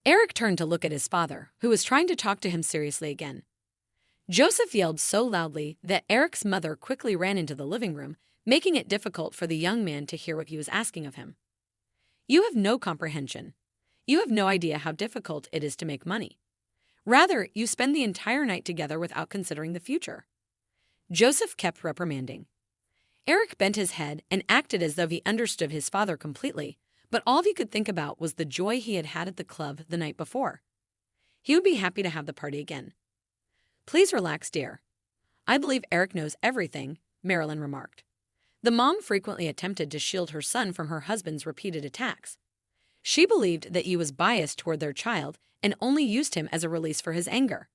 Eric turned to look at his father, who was trying to talk to him seriously again. Joseph yelled so loudly that Eric's mother quickly ran into the living room, making it difficult for the young man to hear what he was asking of him. "You have no comprehension. You have no idea how difficult it is to make money. Rather, you spend the entire night together without considering the future." Joseph kept reprimanding. Eric bent his head and acted as though he understood his father completely, but all he could think about was the joy he had had at the club the night before. He would be happy to have the party again. "Please relax, dear. I believe Eric knows everything," Marilyn remarked. The mom frequently attempted to shield her son from her husband's repeated attacks. She believed that he was biased toward their child and only used him as a release for his anger.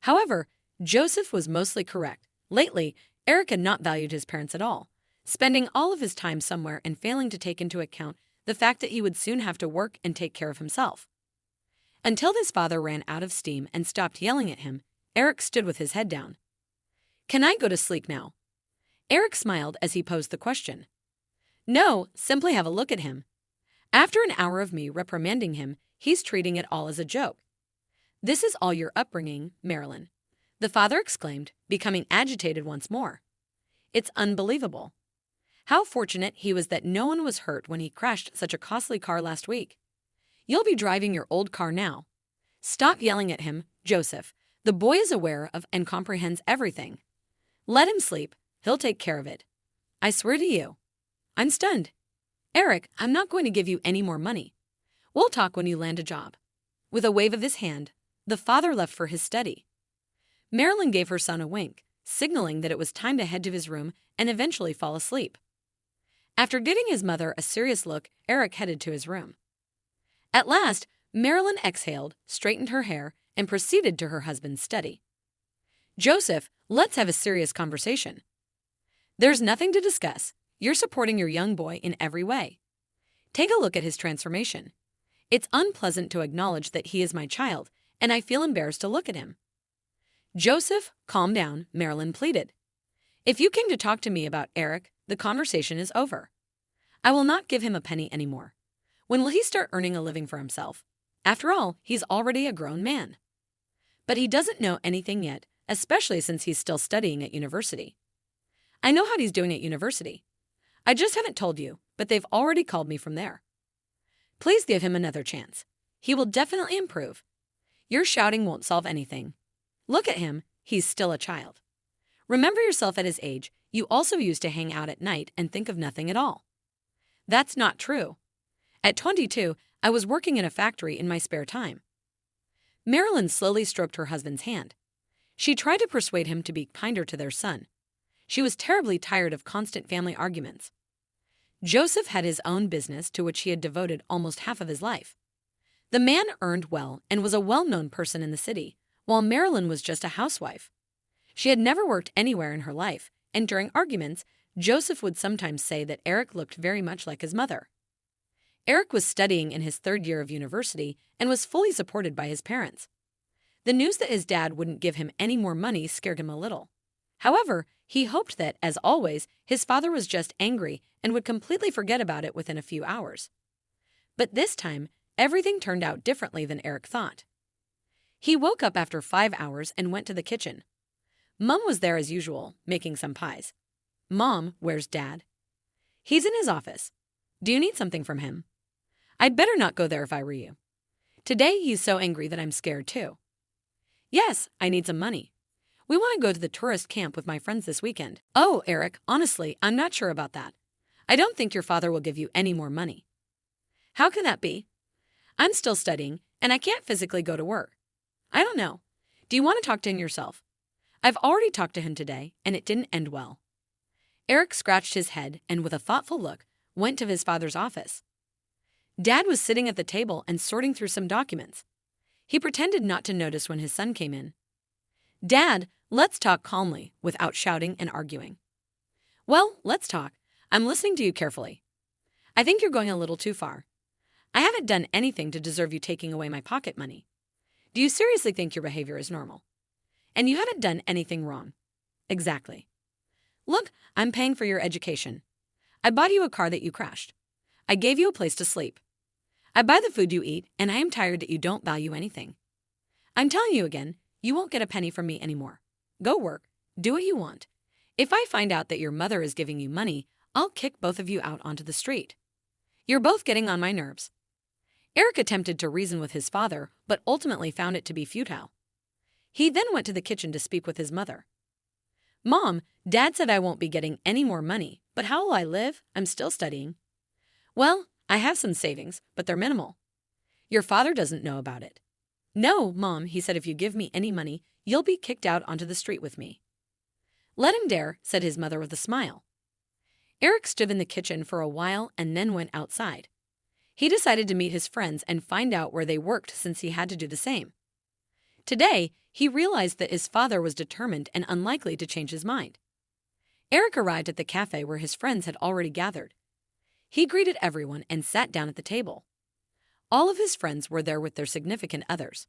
However, Joseph was mostly correct. Lately, Eric had not valued his parents at all, spending all of his time somewhere and failing to take into account the fact that he would soon have to work and take care of himself. Until his father ran out of steam and stopped yelling at him, Eric stood with his head down. "Can I go to sleep now?" Eric smiled as he posed the question. "No, simply have a look at him. After an hour of me reprimanding him, he's treating it all as a joke." "This is all your upbringing, Marilyn," the father exclaimed, becoming agitated once more. "It's unbelievable. How fortunate he was that no one was hurt when he crashed such a costly car last week. You'll be driving your old car now. Stop yelling at him, Joseph. The boy is aware of and comprehends everything. Let him sleep. He'll take care of it. I swear to you." "I'm stunned. Eric, I'm not going to give you any more money. We'll talk when you land a job." With a wave of his hand, the father left for his study. Marilyn gave her son a wink, signaling that it was time to head to his room and eventually fall asleep. After giving his mother a serious look, Eric headed to his room. At last, Marilyn exhaled, straightened her hair, and proceeded to her husband's study. "Joseph, let's have a serious conversation." "There's nothing to discuss. You're supporting your young boy in every way. Take a look at his transformation. It's unpleasant to acknowledge that he is my child, and I feel embarrassed to look at him." "Joseph, calm down," Marilyn pleaded. "If you came to talk to me about Eric, the conversation is over. I will not give him a penny anymore. When will he start earning a living for himself? After all, he's already a grown man." "But he doesn't know anything yet, especially since he's still studying at university." "I know how he's doing at university. I just haven't told you, but they've already called me from there." "Please give him another chance. He will definitely improve. Your shouting won't solve anything. Look at him, he's still a child. Remember yourself at his age. You also used to hang out at night and think of nothing at all." "That's not true. At 22, I was working in a factory in my spare time." Marilyn slowly stroked her husband's hand. She tried to persuade him to be kinder to their son. She was terribly tired of constant family arguments. Joseph had his own business to which he had devoted almost half of his life. The man earned well and was a well-known person in the city, while Marilyn was just a housewife. She had never worked anywhere in her life, and during arguments, Joseph would sometimes say that Eric looked very much like his mother. Eric was studying in his third year of university and was fully supported by his parents. The news that his dad wouldn't give him any more money scared him a little. However, he hoped that, as always, his father was just angry and would completely forget about it within a few hours. But this time, everything turned out differently than Eric thought. He woke up after 5 hours and went to the kitchen. Mom was there as usual, making some pies. "Mom, where's Dad?" "He's in his office. Do you need something from him?" "I'd better not go there if I were you. Today he's so angry that I'm scared too." "Yes, I need some money. We want to go to the tourist camp with my friends this weekend." "Oh, Eric, honestly, I'm not sure about that. I don't think your father will give you any more money." "How can that be? I'm still studying, and I can't physically go to work. I don't know. Do you want to talk to him yourself? I've already talked to him today, and it didn't end well." Eric scratched his head and, with a thoughtful look, went to his father's office. Dad was sitting at the table and sorting through some documents. He pretended not to notice when his son came in. "Dad, let's talk calmly, without shouting and arguing." "Well, let's talk. I'm listening to you carefully. I think you're going a little too far. I haven't done anything to deserve you taking away my pocket money. Do you seriously think your behavior is normal? And you haven't done anything wrong." "Exactly. Look, I'm paying for your education. I bought you a car that you crashed. I gave you a place to sleep. I buy the food you eat, and I am tired that you don't value anything. I'm telling you again, you won't get a penny from me anymore. Go work, do what you want. If I find out that your mother is giving you money, I'll kick both of you out onto the street. You're both getting on my nerves. Eric attempted to reason with his father, but ultimately found it to be futile. He then went to the kitchen to speak with his mother. Mom, Dad said I won't be getting any more money, but how will I live? I'm still studying. Well, I have some savings, but they're minimal. Your father doesn't know about it. No, Mom, he said if you give me any money, you'll be kicked out onto the street with me. Let him dare, said his mother with a smile. Eric stood in the kitchen for a while and then went outside. He decided to meet his friends and find out where they worked since he had to do the same. Today, he realized that his father was determined and unlikely to change his mind. Eric arrived at the cafe where his friends had already gathered. He greeted everyone and sat down at the table. All of his friends were there with their significant others.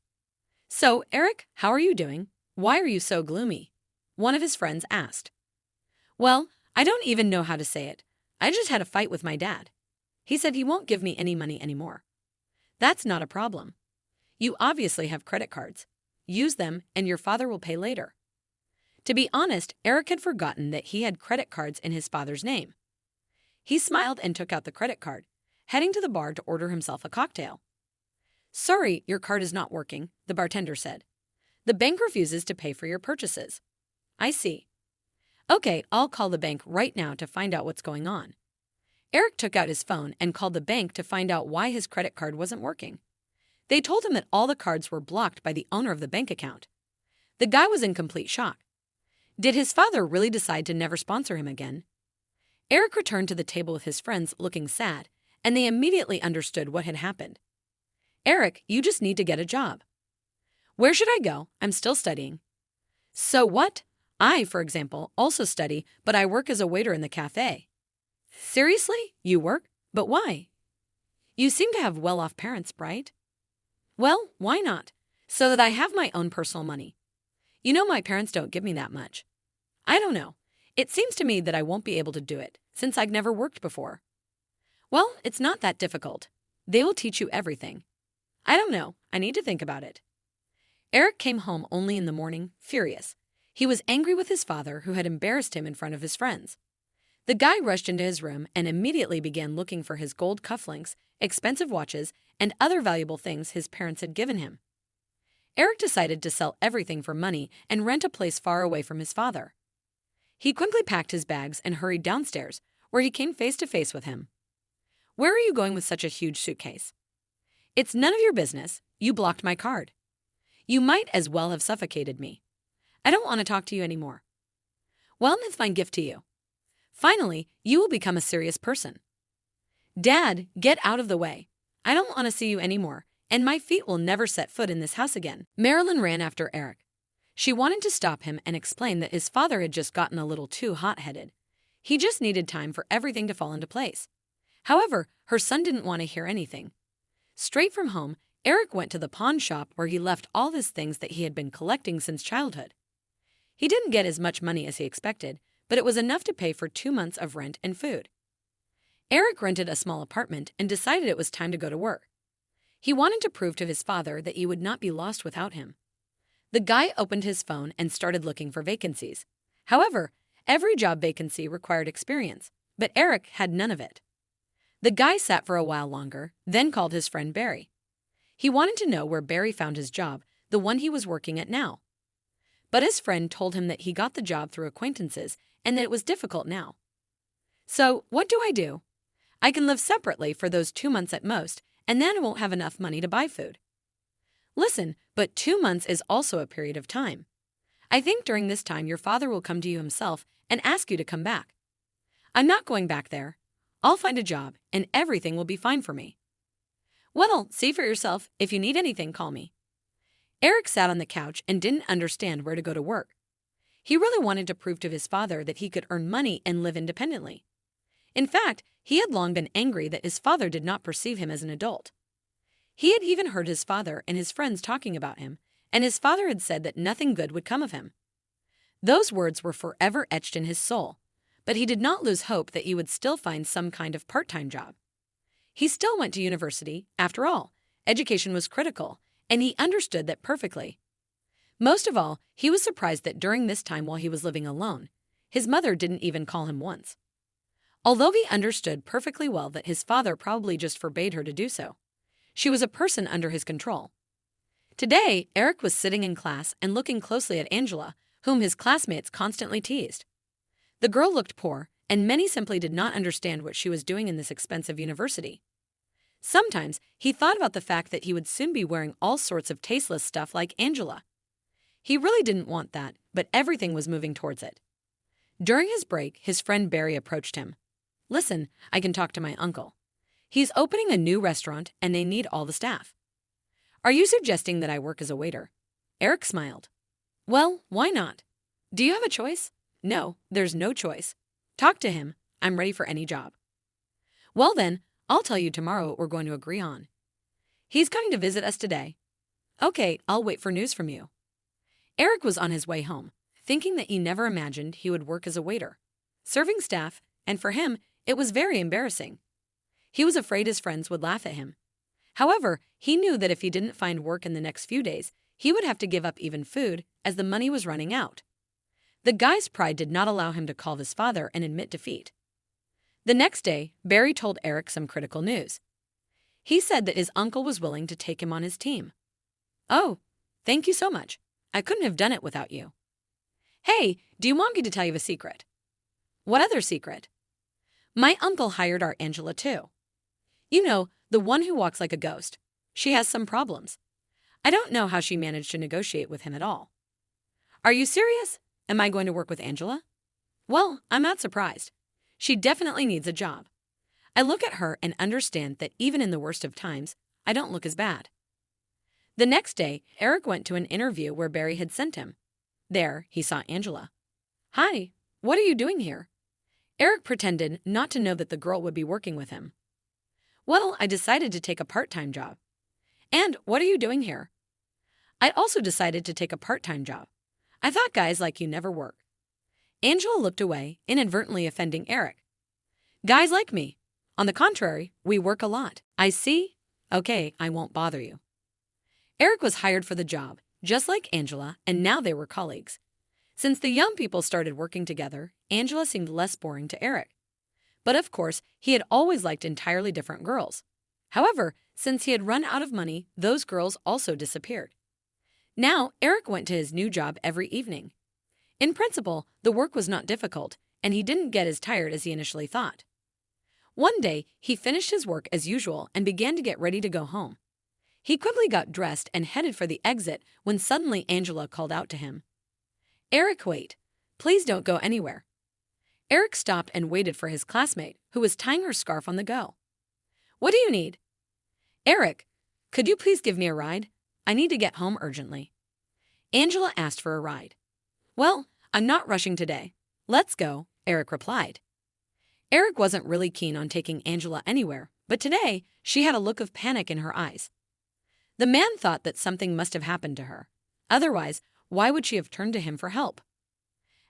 So, Eric, how are you doing? Why are you so gloomy? One of his friends asked. Well, I don't even know how to say it. I just had a fight with my dad. He said he won't give me any money anymore. That's not a problem. You obviously have credit cards. Use them and your father will pay later. To be honest, Eric had forgotten that he had credit cards in his father's name. He smiled and took out the credit card, heading to the bar to order himself a cocktail. Sorry, your card is not working, the bartender said. The bank refuses to pay for your purchases. I see. Okay, I'll call the bank right now to find out what's going on. Eric took out his phone and called the bank to find out why his credit card wasn't working. They told him that all the cards were blocked by the owner of the bank account. The guy was in complete shock. Did his father really decide to never sponsor him again? Eric returned to the table with his friends looking sad, and they immediately understood what had happened. Eric, you just need to get a job. Where should I go? I'm still studying. So what? I, for example, also study, but I work as a waiter in the cafe. Seriously? You work? But why? You seem to have well-off parents, right? Well, why not? So that I have my own personal money. You know my parents don't give me that much. I don't know. It seems to me that I won't be able to do it, since I've never worked before. Well, it's not that difficult. They will teach you everything. I don't know. I need to think about it. Eric came home only in the morning, furious. He was angry with his father, who had embarrassed him in front of his friends. The guy rushed into his room and immediately began looking for his gold cufflinks, expensive watches, and other valuable things his parents had given him. Eric decided to sell everything for money and rent a place far away from his father. He quickly packed his bags and hurried downstairs, where he came face to face with him. Where are you going with such a huge suitcase? It's none of your business. You blocked my card. You might as well have suffocated me. I don't want to talk to you anymore. Well, that's my gift to you. Finally, you will become a serious person. Dad, get out of the way. I don't want to see you anymore, and my feet will never set foot in this house again. Marilyn ran after Eric. She wanted to stop him and explain that his father had just gotten a little too hot-headed. He just needed time for everything to fall into place. However, her son didn't want to hear anything. Straight from home, Eric went to the pawn shop where he left all his things that he had been collecting since childhood. He didn't get as much money as he expected, but it was enough to pay for 2 months of rent and food. Eric rented a small apartment and decided it was time to go to work. He wanted to prove to his father that he would not be lost without him. The guy opened his phone and started looking for vacancies. However, every job vacancy required experience, but Eric had none of it. The guy sat for a while longer, then called his friend Barry. He wanted to know where Barry found his job, the one he was working at now. But his friend told him that he got the job through acquaintances and that it was difficult now. So, what do? I can live separately for those 2 months at most, and then I won't have enough money to buy food. Listen, but 2 months is also a period of time. I think during this time your father will come to you himself and ask you to come back. I'm not going back there. I'll find a job, and everything will be fine for me. Well, see for yourself. If you need anything, call me. Eric sat on the couch and didn't understand where to go to work. He really wanted to prove to his father that he could earn money and live independently. In fact, he had long been angry that his father did not perceive him as an adult. He had even heard his father and his friends talking about him, and his father had said that nothing good would come of him. Those words were forever etched in his soul, but he did not lose hope that he would still find some kind of part-time job. He still went to university. After all, education was critical, and he understood that perfectly. Most of all, he was surprised that during this time while he was living alone, his mother didn't even call him once. Although he understood perfectly well that his father probably just forbade her to do so, she was a person under his control. Today, Eric was sitting in class and looking closely at Angela, whom his classmates constantly teased. The girl looked poor, and many simply did not understand what she was doing in this expensive university. Sometimes he thought about the fact that he would soon be wearing all sorts of tasteless stuff like Angela. He really didn't want that, but everything was moving towards it. During his break, his friend Barry approached him. "Listen, I can talk to my uncle. He's opening a new restaurant and they need all the staff." "Are you suggesting that I work as a waiter?" Eric smiled. "Well, why not? Do you have a choice?" "No, there's no choice. Talk to him. I'm ready for any job." "Well then, I'll tell you tomorrow what we're going to agree on." "He's coming to visit us today." "Okay, I'll wait for news from you." Eric was on his way home, thinking that he never imagined he would work as a waiter, serving staff, and for him, it was very embarrassing. He was afraid his friends would laugh at him. However, he knew that if he didn't find work in the next few days, he would have to give up even food, as the money was running out. The guy's pride did not allow him to call his father and admit defeat. The next day, Barry told Eric some critical news. He said that his uncle was willing to take him on his team. "Oh, thank you so much. I couldn't have done it without you." "Hey, do you want me to tell you a secret?" "What other secret?" "My uncle hired our Angela too. You know, the one who walks like a ghost. She has some problems. I don't know how she managed to negotiate with him at all." "Are you serious? Am I going to work with Angela?" "Well, I'm not surprised. She definitely needs a job. I look at her and understand that even in the worst of times, I don't look as bad." The next day, Eric went to an interview where Barry had sent him. There, he saw Angela. "Hi, what are you doing here?" Eric pretended not to know that the girl would be working with him. "Well, I decided to take a part-time job." "And what are you doing here?" "I also decided to take a part-time job. I thought guys like you never work." Angela looked away, inadvertently offending Eric. "Guys like me. On the contrary, we work a lot." "I see. Okay, I won't bother you." Eric was hired for the job, just like Angela, and now they were colleagues. Since the young people started working together, Angela seemed less boring to Eric. But of course, he had always liked entirely different girls. However, since he had run out of money, those girls also disappeared. Now, Eric went to his new job every evening. In principle, the work was not difficult, and he didn't get as tired as he initially thought. One day, he finished his work as usual and began to get ready to go home. He quickly got dressed and headed for the exit when suddenly Angela called out to him. "Eric, wait. Please don't go anywhere." Eric stopped and waited for his classmate, who was tying her scarf on the go. "What do you need?" "Eric, could you please give me a ride? I need to get home urgently." Angela asked for a ride. "Well, I'm not rushing today. Let's go," Eric replied. Eric wasn't really keen on taking Angela anywhere, but today she had a look of panic in her eyes. The man thought that something must have happened to her. Otherwise, why would she have turned to him for help?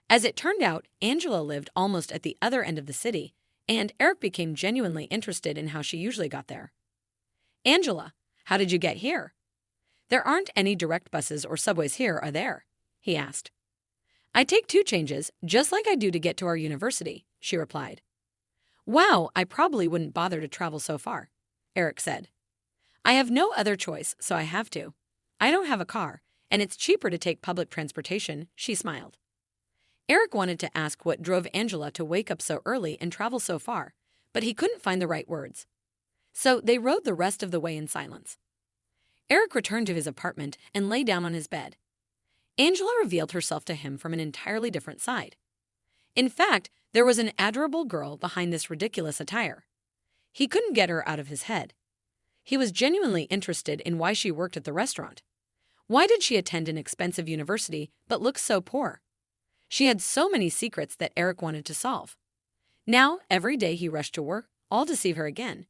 As it turned out, Angela lived almost at the other end of the city, and Eric became genuinely interested in how she usually got there. "Angela, how did you get here?" "There aren't any direct buses or subways here, are there?" he asked. "I take 2 changes, just like I do to get to our university," she replied. "Wow, I probably wouldn't bother to travel so far," Eric said. "I have no other choice, so I have to. I don't have a car, and it's cheaper to take public transportation," she smiled. Eric wanted to ask what drove Angela to wake up so early and travel so far, but he couldn't find the right words. So they rode the rest of the way in silence. Eric returned to his apartment and lay down on his bed. Angela revealed herself to him from an entirely different side. In fact, there was an adorable girl behind this ridiculous attire. He couldn't get her out of his head. He was genuinely interested in why she worked at the restaurant. Why did she attend an expensive university but look so poor? She had so many secrets that Eric wanted to solve. Now, every day he rushed to work, all to see her again.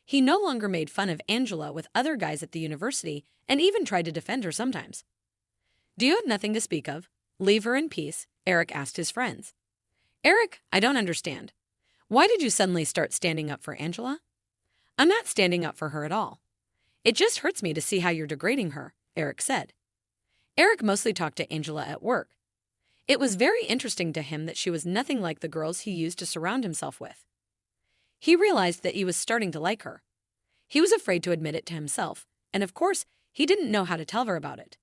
He no longer made fun of Angela with other guys at the university and even tried to defend her sometimes. "Do you have nothing to speak of? Leave her in peace," Eric asked his friends. "Eric, I don't understand. Why did you suddenly start standing up for Angela?" I'm not standing up for her at all. It just hurts me to see how you're degrading her, Eric said. Eric mostly talked to Angela at work. It was very interesting to him that she was nothing like the girls he used to surround himself with. He realized that he was starting to like her. He was afraid to admit it to himself, and of course, he didn't know how to tell her about it.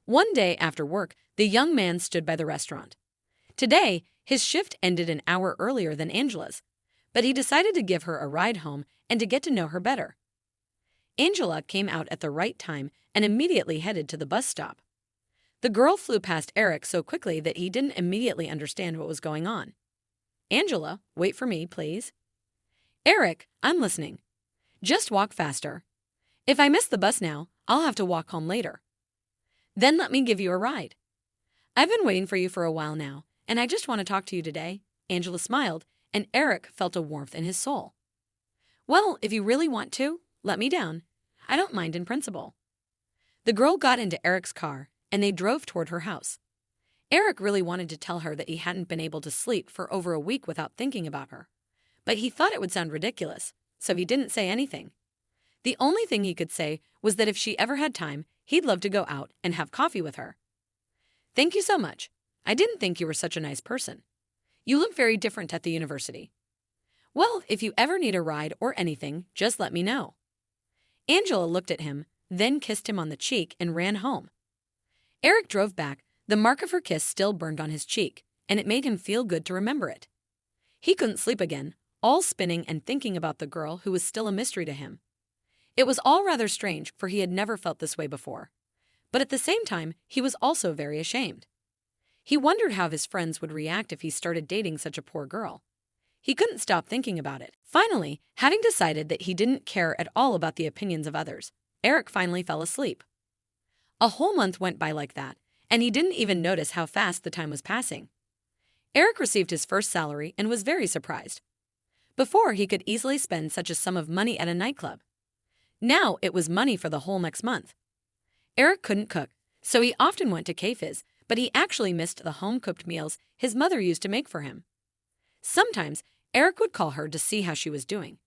One day after work, the young man stood by the restaurant. Today, his shift ended an hour earlier than Angela's, but he decided to give her a ride home and to get to know her better. Angela came out at the right time and immediately headed to the bus stop. The girl flew past Eric so quickly that he didn't immediately understand what was going on. Angela, wait for me, please. Eric, I'm listening. Just walk faster. If I miss the bus now, I'll have to walk home later. Then let me give you a ride. I've been waiting for you for a while now, and I just want to talk to you today. Angela smiled, and Eric felt a warmth in his soul. Well, if you really want to, let me down. I don't mind in principle. The girl got into Eric's car, and they drove toward her house. Eric really wanted to tell her that he hadn't been able to sleep for over a week without thinking about her, but he thought it would sound ridiculous, so he didn't say anything. The only thing he could say was that if she ever had time, he'd love to go out and have coffee with her. Thank you so much. I didn't think you were such a nice person. You look very different at the university. Well, if you ever need a ride or anything, just let me know. Angela looked at him, then kissed him on the cheek and ran home. Eric drove back. The mark of her kiss still burned on his cheek, and it made him feel good to remember it. He couldn't sleep again, all spinning and thinking about the girl who was still a mystery to him. It was all rather strange, for he had never felt this way before. But at the same time, he was also very ashamed. He wondered how his friends would react if he started dating such a poor girl. He couldn't stop thinking about it. Finally, having decided that he didn't care at all about the opinions of others, Eric finally fell asleep. A whole month went by like that, and he didn't even notice how fast the time was passing. Eric received his first salary and was very surprised. Before, he could easily spend such a sum of money at a nightclub. Now it was money for the whole next month. Eric couldn't cook, so he often went to cafes, but he actually missed the home-cooked meals his mother used to make for him. Sometimes, Eric would call her to see how she was doing,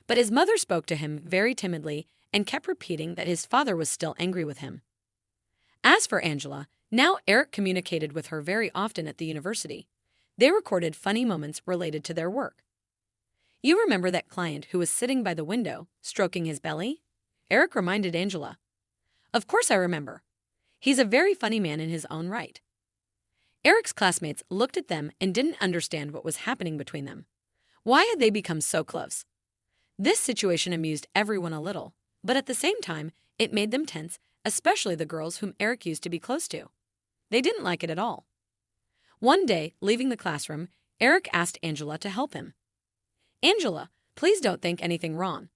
but his mother spoke to him very timidly and kept repeating that his father was still angry with him. As for Angela, now Eric communicated with her very often at the university. They recorded funny moments related to their work. You remember that client who was sitting by the window, stroking his belly? Eric reminded Angela. Of course I remember. He's a very funny man in his own right. Eric's classmates looked at them and didn't understand what was happening between them. Why had they become so close? This situation amused everyone a little, but at the same time, it made them tense, especially the girls whom Eric used to be close to. They didn't like it at all. One day, leaving the classroom, Eric asked Angela to help him. Angela, please don't think anything wrong.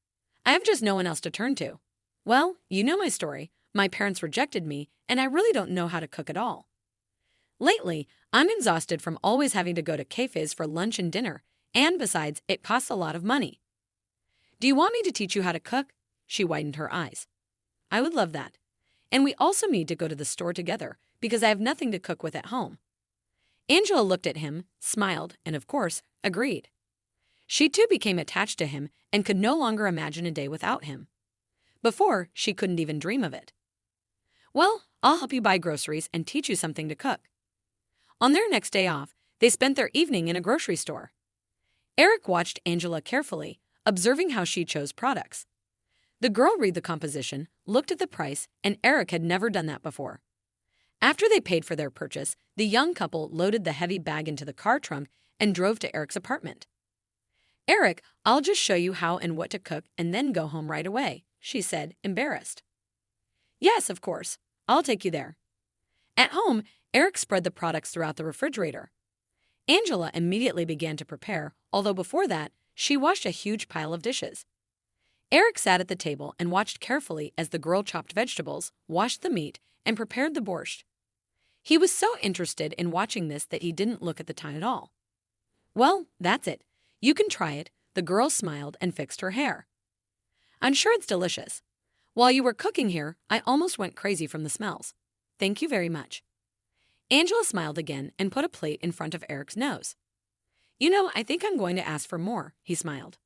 I have just no one else to turn to. Well, you know my story. My parents rejected me, and I really don't know how to cook at all. Lately, I'm exhausted from always having to go to cafes for lunch and dinner, and besides, it costs a lot of money. Do you want me to teach you how to cook? She widened her eyes. I would love that. And we also need to go to the store together, because I have nothing to cook with at home. Angela looked at him, smiled, and of course, agreed. She too became attached to him and could no longer imagine a day without him. Before, she couldn't even dream of it. Well, I'll help you buy groceries and teach you something to cook. On their next day off, they spent their evening in a grocery store. Eric watched Angela carefully, observing how she chose products. The girl read the composition, looked at the price, and Eric had never done that before. After they paid for their purchase, the young couple loaded the heavy bag into the car trunk and drove to Eric's apartment. Eric, I'll just show you how and what to cook and then go home right away, she said, embarrassed. Yes, of course. I'll take you there. At home, Eric spread the products throughout the refrigerator. Angela immediately began to prepare, although before that, she washed a huge pile of dishes. Eric sat at the table and watched carefully as the girl chopped vegetables, washed the meat, and prepared the borscht. He was so interested in watching this that he didn't look at the time at all. Well, that's it. You can try it, the girl smiled and fixed her hair. I'm sure it's delicious. While you were cooking here, I almost went crazy from the smells. Thank you very much. Angela smiled again and put a plate in front of Eric's nose. You know, I think I'm going to ask for more, he smiled.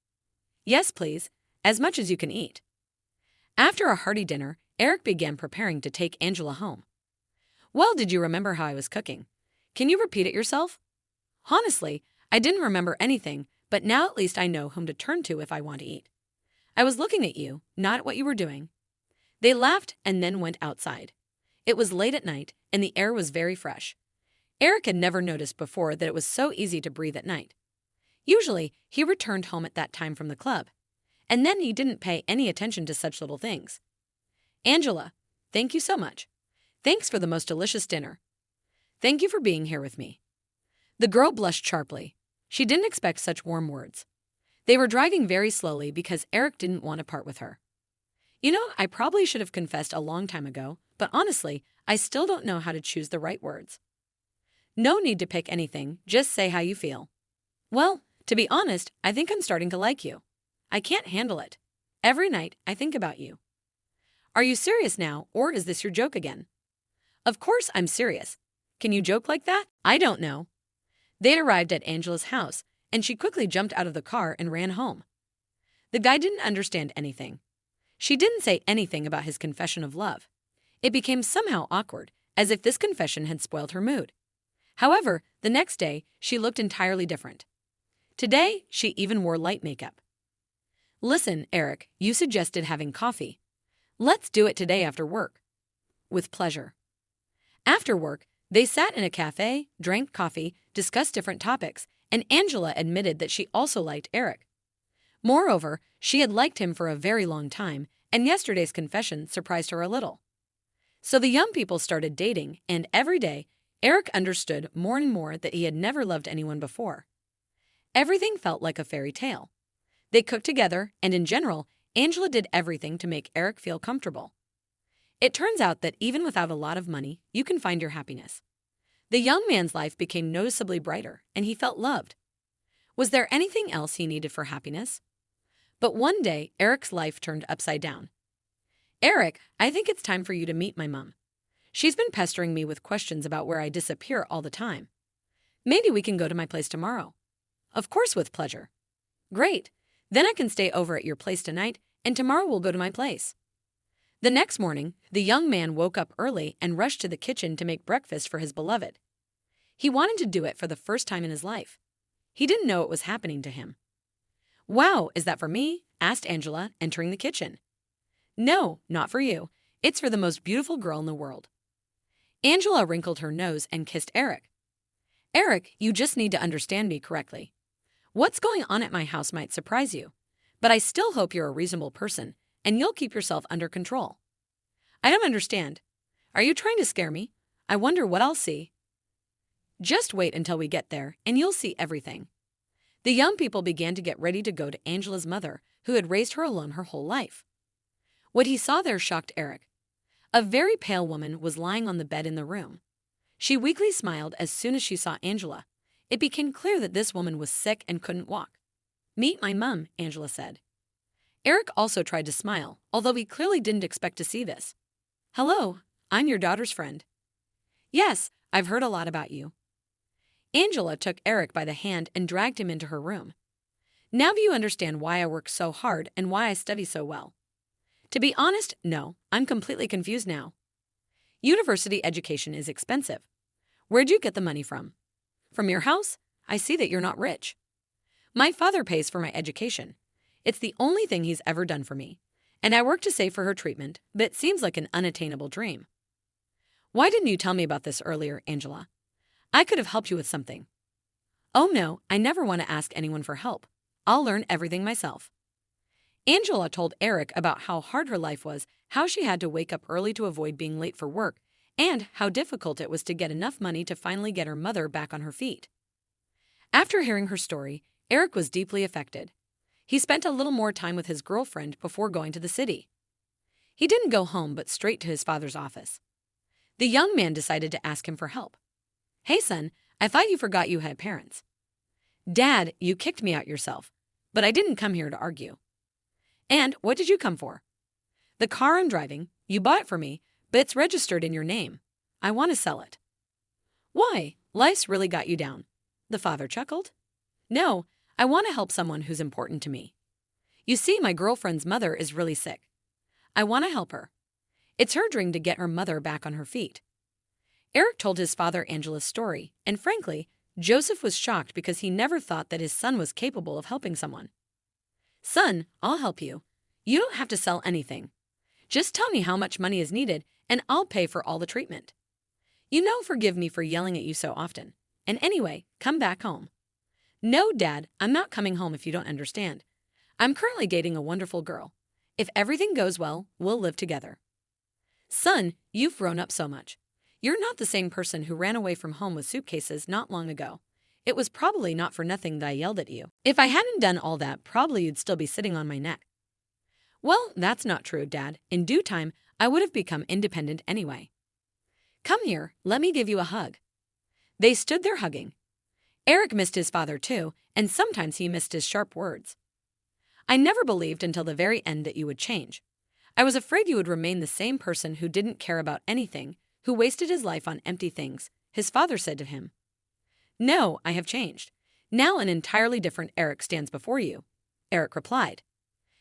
Yes, please. as much as you can eat. After a hearty dinner, Eric began preparing to take Angela home. Well, did you remember how I was cooking? Can you repeat it yourself? Honestly, I didn't remember anything, but now at least I know whom to turn to if I want to eat. I was looking at you, not at what you were doing. They laughed and then went outside. It was late at night, and the air was very fresh. Eric had never noticed before that it was so easy to breathe at night. Usually, he returned home at that time from the club, and then he didn't pay any attention to such little things. Angela, thank you so much. Thanks for the most delicious dinner. Thank you for being here with me. The girl blushed sharply. She didn't expect such warm words. They were driving very slowly because Eric didn't want to part with her. You know, I probably should have confessed a long time ago, but honestly, I still don't know how to choose the right words. No need to pick anything, just say how you feel. Well, to be honest, I think I'm starting to like you. I can't handle it. Every night, I think about you. Are you serious now, or is this your joke again? Of course I'm serious. Can you joke like that? I don't know. They'd arrived at Angela's house, and she quickly jumped out of the car and ran home. The guy didn't understand anything. She didn't say anything about his confession of love. It became somehow awkward, as if this confession had spoiled her mood. However, the next day, she looked entirely different. Today, she even wore light makeup. Listen, Eric, you suggested having coffee. Let's do it today after work. With pleasure. After work, they sat in a cafe, drank coffee, discussed different topics, and Angela admitted that she also liked Eric. Moreover, she had liked him for a very long time, and yesterday's confession surprised her a little. So the young people started dating, and every day, Eric understood more and more that he had never loved anyone before. Everything felt like a fairy tale. They cooked together, and in general, Angela did everything to make Eric feel comfortable. It turns out that even without a lot of money, you can find your happiness. The young man's life became noticeably brighter, and he felt loved. Was there anything else he needed for happiness? But one day, Eric's life turned upside down. Eric, I think it's time for you to meet my mom. She's been pestering me with questions about where I disappear all the time. Maybe we can go to my place tomorrow. Of course, with pleasure. Great. Then I can stay over at your place tonight, and tomorrow we'll go to my place. The next morning, the young man woke up early and rushed to the kitchen to make breakfast for his beloved. He wanted to do it for the first time in his life. He didn't know it was happening to him. Wow, is that for me? Asked Angela, entering the kitchen. No, not for you. It's for the most beautiful girl in the world. Angela wrinkled her nose and kissed Eric. Eric, you just need to understand me correctly. What's going on at my house might surprise you, but I still hope you're a reasonable person, and you'll keep yourself under control. I don't understand. Are you trying to scare me? I wonder what I'll see. Just wait until we get there, and you'll see everything. The young people began to get ready to go to Angela's mother, who had raised her alone her whole life. What he saw there shocked Eric. A very pale woman was lying on the bed in the room. She weakly smiled as soon as she saw Angela. It became clear that this woman was sick and couldn't walk. Meet my mum, Angela said. Eric also tried to smile, although he clearly didn't expect to see this. Hello, I'm your daughter's friend. Yes, I've heard a lot about you. Angela took Eric by the hand and dragged him into her room. Now do you understand why I work so hard and why I study so well? To be honest, no, I'm completely confused now. University education is expensive. Where'd you get the money from? From your house? I see that you're not rich. My father pays for my education. It's the only thing he's ever done for me, and I work to save for her treatment, but it seems like an unattainable dream. Why didn't you tell me about this earlier, Angela? I could have helped you with something. Oh no, I never want to ask anyone for help. I'll learn everything myself. Angela told Eric about how hard her life was, how she had to wake up early to avoid being late for work, and how difficult it was to get enough money to finally get her mother back on her feet. After hearing her story, Eric was deeply affected. He spent a little more time with his girlfriend before going to the city. He didn't go home but straight to his father's office. The young man decided to ask him for help. Hey son, I thought you forgot you had parents. Dad, you kicked me out yourself, but I didn't come here to argue. And what did you come for? The car I'm driving, you bought it for me, but it's registered in your name. I want to sell it. Why? Life's really got you down. The father chuckled. No, I want to help someone who's important to me. You see, my girlfriend's mother is really sick. I want to help her. It's her dream to get her mother back on her feet. Eric told his father Angela's story, and frankly, Joseph was shocked because he never thought that his son was capable of helping someone. Son, I'll help you. You don't have to sell anything. Just tell me how much money is needed, and I'll pay for all the treatment. You know, forgive me for yelling at you so often. And anyway, come back home. No, Dad, I'm not coming home if you don't understand. I'm currently dating a wonderful girl. If everything goes well, we'll live together. Son, you've grown up so much. You're not the same person who ran away from home with suitcases not long ago. It was probably not for nothing that I yelled at you. If I hadn't done all that, probably you'd still be sitting on my neck. Well, that's not true, Dad. In due time, I would have become independent anyway. Come here, let me give you a hug. They stood there hugging. Eric missed his father too, and sometimes he missed his sharp words. I never believed until the very end that you would change. I was afraid you would remain the same person who didn't care about anything, who wasted his life on empty things, his father said to him. No, I have changed. Now an entirely different Eric stands before you, Eric replied.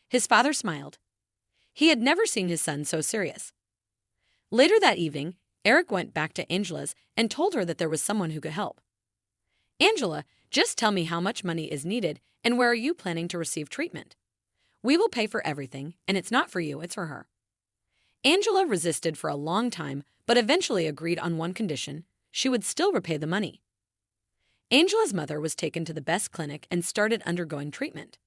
His father smiled. He had never seen his son so serious. Later that evening, Eric went back to Angela's and told her that there was someone who could help. Angela, just tell me how much money is needed and where are you planning to receive treatment? We will pay for everything, and it's not for you, it's for her. Angela resisted for a long time, but eventually agreed on one condition: she would still repay the money. Angela's mother was taken to the best clinic and started undergoing treatment.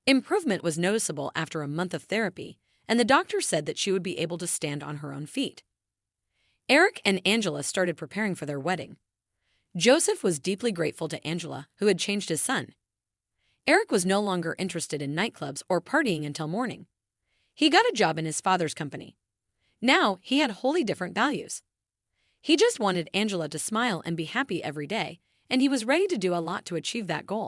Improvement was noticeable after a month of therapy, and the doctor said that she would be able to stand on her own feet. Eric and Angela started preparing for their wedding. Joseph was deeply grateful to Angela, who had changed his son. Eric was no longer interested in nightclubs or partying until morning. He got a job in his father's company. Now he had wholly different values. He just wanted Angela to smile and be happy every day, and he was ready to do a lot to achieve that goal.